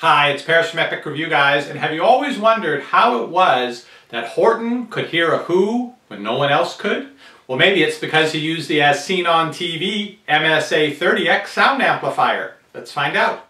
Hi, it's Paris from EpicReviewGuys, and have you always wondered how it was that Horton could hear a who when no one else could? Well, maybe it's because he used the as seen on TV MSA 30x sound amplifier. Let's find out.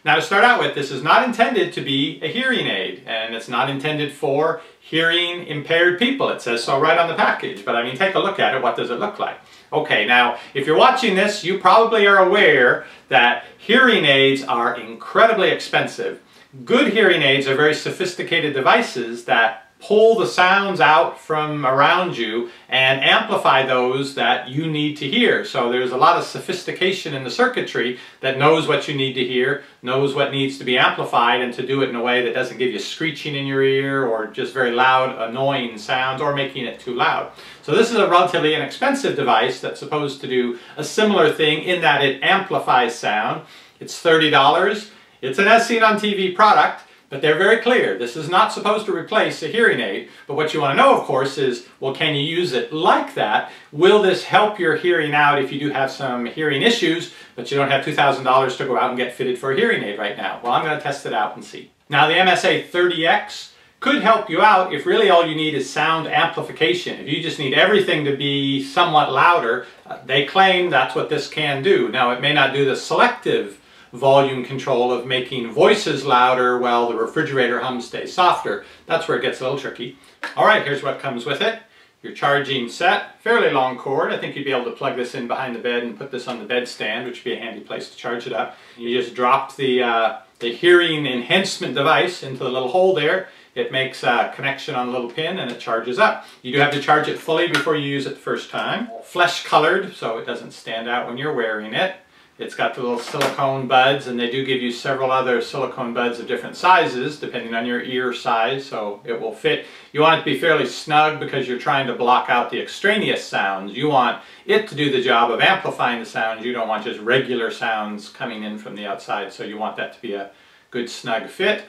Now to start out with, this is not intended to be a hearing aid, and it's not intended for hearing impaired people. It says so right on the package, but I mean, take a look at it. What does it look like? Okay, now if you're watching this, you probably are aware that hearing aids are incredibly expensive. Good hearing aids are very sophisticated devices that pull the sounds out from around you and amplify those that you need to hear. So there's a lot of sophistication in the circuitry that knows what you need to hear, knows what needs to be amplified, and to do it in a way that doesn't give you screeching in your ear or just very loud, annoying sounds or making it too loud. So this is a relatively inexpensive device that's supposed to do a similar thing in that it amplifies sound. It's $30. It's an as seen on TV product. But they're very clear. This is not supposed to replace a hearing aid. But what you want to know, of course, is, well, can you use it like that? Will this help your hearing out if you do have some hearing issues, but you don't have $2,000 to go out and get fitted for a hearing aid right now? Well, I'm going to test it out and see. Now, the MSA 30x could help you out if really all you need is sound amplification. If you just need everything to be somewhat louder, they claim that's what this can do. Now, it may not do the selective volume control of making voices louder while the refrigerator hum stays softer. That's where it gets a little tricky. Alright, here's what comes with it. Your charging set, fairly long cord. I think you'd be able to plug this in behind the bed and put this on the bed stand, which would be a handy place to charge it up. You just drop the hearing enhancement device into the little hole there. It makes a connection on a little pin and it charges up. You do have to charge it fully before you use it the first time. Flesh colored, so it doesn't stand out when you're wearing it. It's got the little silicone buds, and they do give you several other silicone buds of different sizes depending on your ear size, so it will fit. You want it to be fairly snug because you're trying to block out the extraneous sounds. You want it to do the job of amplifying the sounds. You don't want just regular sounds coming in from the outside, so you want that to be a good snug fit.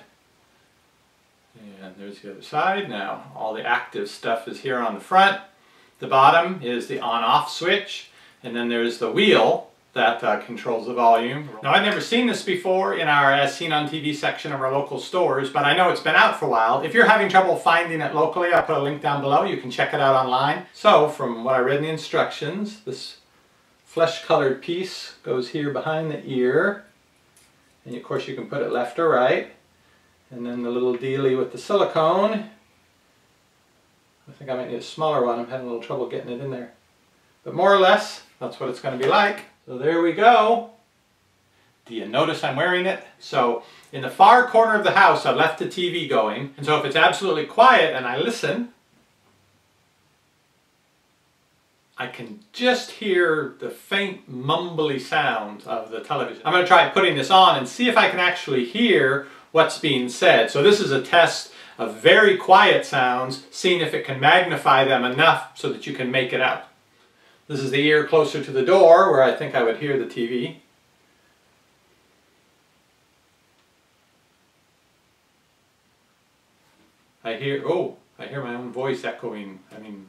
And there's the other side. Now all the active stuff is here on the front. The bottom is the on-off switch, and then there's the wheel that controls the volume. Now, I've never seen this before in our as seen on TV section of our local stores, but I know it's been out for a while. If you're having trouble finding it locally, I'll put a link down below. You can check it out online. So, from what I read in the instructions, this flesh-colored piece goes here behind the ear, and of course you can put it left or right. And then the little dealie with the silicone. I think I might need a smaller one. I'm having a little trouble getting it in there. But more or less, that's what it's going to be like. So there we go. Do you notice I'm wearing it? So in the far corner of the house, I've left the TV going. And so if it's absolutely quiet and I listen, I can just hear the faint mumbly sound of the television. I'm going to try putting this on and see if I can actually hear what's being said. So this is a test of very quiet sounds, seeing if it can magnify them enough so that you can make it out. This is the ear closer to the door where I think I would hear the TV. I hear my own voice echoing. I mean,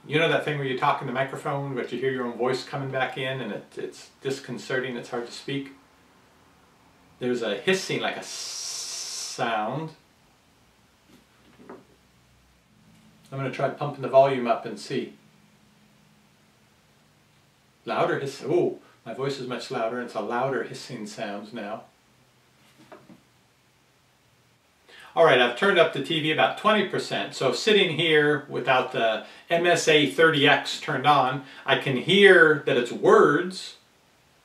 you know that thing where you talk in the microphone but you hear your own voice coming back in and it's disconcerting, it's hard to speak. There's a hissing, like a sound. I'm going to try pumping the volume up and see. Louder hiss. Oh, my voice is much louder. It's a louder hissing sound now. Alright, I've turned up the TV about 20%. So sitting here without the MSA 30x turned on, I can hear that it's words,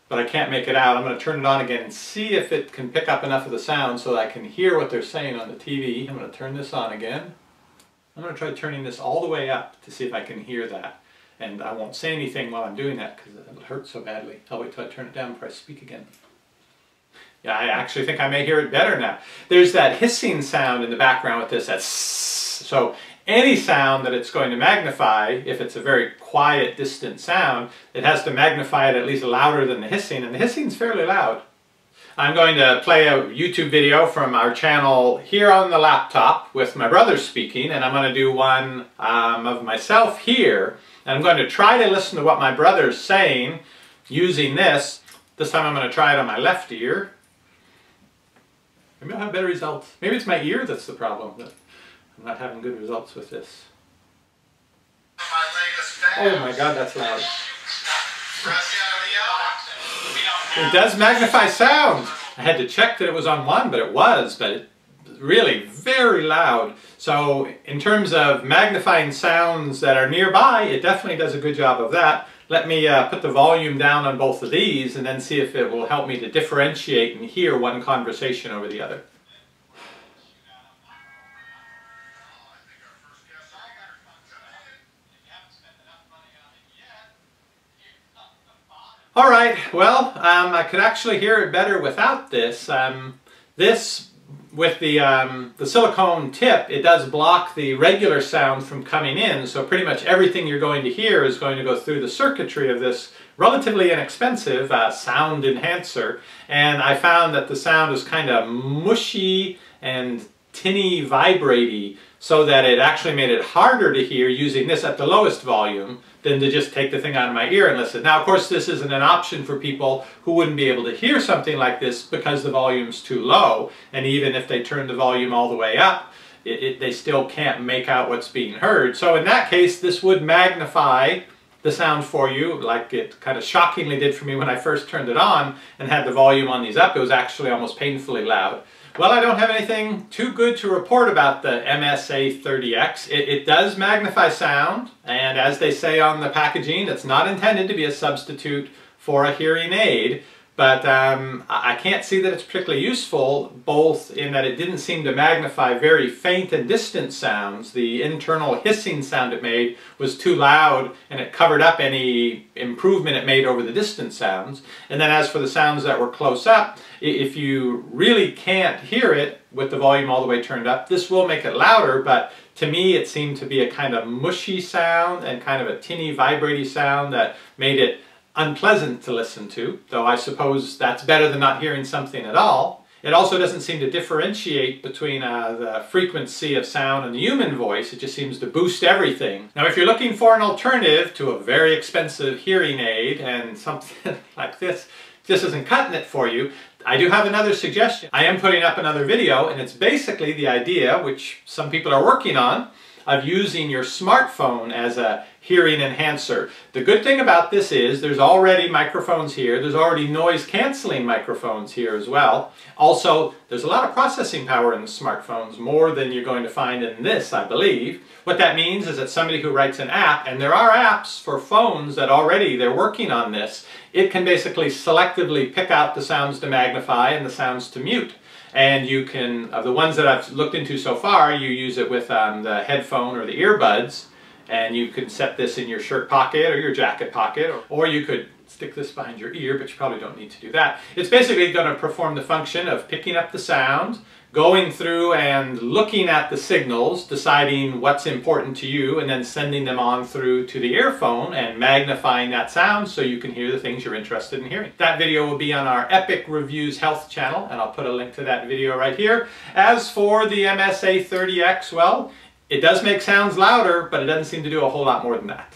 but I can't make it out. I'm going to turn it on again and see if it can pick up enough of the sound so that I can hear what they're saying on the TV. I'm going to turn this on again. I'm going to try turning this all the way up to see if I can hear that. And I won't say anything while I'm doing that because it'll hurt so badly. I'll wait till I turn it down before I speak again. Yeah, I actually think I may hear it better now. There's that hissing sound in the background with this. That's so any sound that it's going to magnify, if it's a very quiet, distant sound, it has to magnify it at least louder than the hissing, and the hissing's fairly loud. I'm going to play a YouTube video from our channel here on the laptop with my brother speaking, and I'm going to do one of myself here. And I'm going to try to listen to what my brother's saying using this. This time I'm going to try it on my left ear. Maybe I'll have better results. Maybe it's my ear that's the problem, that I'm not having good results with this. Oh my god, that's loud. It does magnify sound. I had to check that it was on 1, but it was, but it really very loud. So in terms of magnifying sounds that are nearby, it definitely does a good job of that. Let me put the volume down on both of these and then see if it will help me to differentiate and hear one conversation over the other. All right, well, I could actually hear it better without this. This, with the silicone tip, it does block the regular sound from coming in, so pretty much everything you're going to hear is going to go through the circuitry of this relatively inexpensive sound enhancer. And I found that the sound is kind of mushy and tinny, vibraty, so that it actually made it harder to hear using this at the lowest volume than to just take the thing out of my ear and listen. Now, of course, this isn't an option for people who wouldn't be able to hear something like this because the volume's too low, and even if they turn the volume all the way up, they still can't make out what's being heard. So in that case, this would magnify the sound for you, like it kind of shockingly did for me when I first turned it on and had the volume on these up. It was actually almost painfully loud. Well, I don't have anything too good to report about the MSA 30x. It does magnify sound, and as they say on the packaging, it's not intended to be a substitute for a hearing aid, but I can't see that it's particularly useful, both in that it didn't seem to magnify very faint and distant sounds. The internal hissing sound it made was too loud, and it covered up any improvement it made over the distant sounds. And then as for the sounds that were close up, if you really can't hear it with the volume all the way turned up, this will make it louder, but to me it seemed to be a kind of mushy sound and kind of a tinny, vibraty sound that made it unpleasant to listen to, though I suppose that's better than not hearing something at all. It also doesn't seem to differentiate between the frequency of sound and the human voice. It just seems to boost everything. Now, if you're looking for an alternative to a very expensive hearing aid and something like this just isn't cutting it for you, I do have another suggestion. I am putting up another video, and it's basically the idea, which some people are working on, of using your smartphone as a hearing enhancer. The good thing about this is there's already microphones here. There's already noise canceling microphones here as well. Also, there's a lot of processing power in the smartphones, more than you're going to find in this, I believe. What that means is that somebody who writes an app, and there are apps for phones that already they're working on this, it can basically selectively pick out the sounds to magnify and the sounds to mute. And you can, of the ones that I've looked into so far, you use it with the headphone or the earbuds, and you can set this in your shirt pocket or your jacket pocket, or you could stick this behind your ear, but you probably don't need to do that. It's basically going to perform the function of picking up the sound, going through and looking at the signals, deciding what's important to you, and then sending them on through to the earphone and magnifying that sound so you can hear the things you're interested in hearing. That video will be on our Epic Reviews Health channel, and I'll put a link to that video right here. As for the MSA 30x, well, it does make sounds louder, but it doesn't seem to do a whole lot more than that.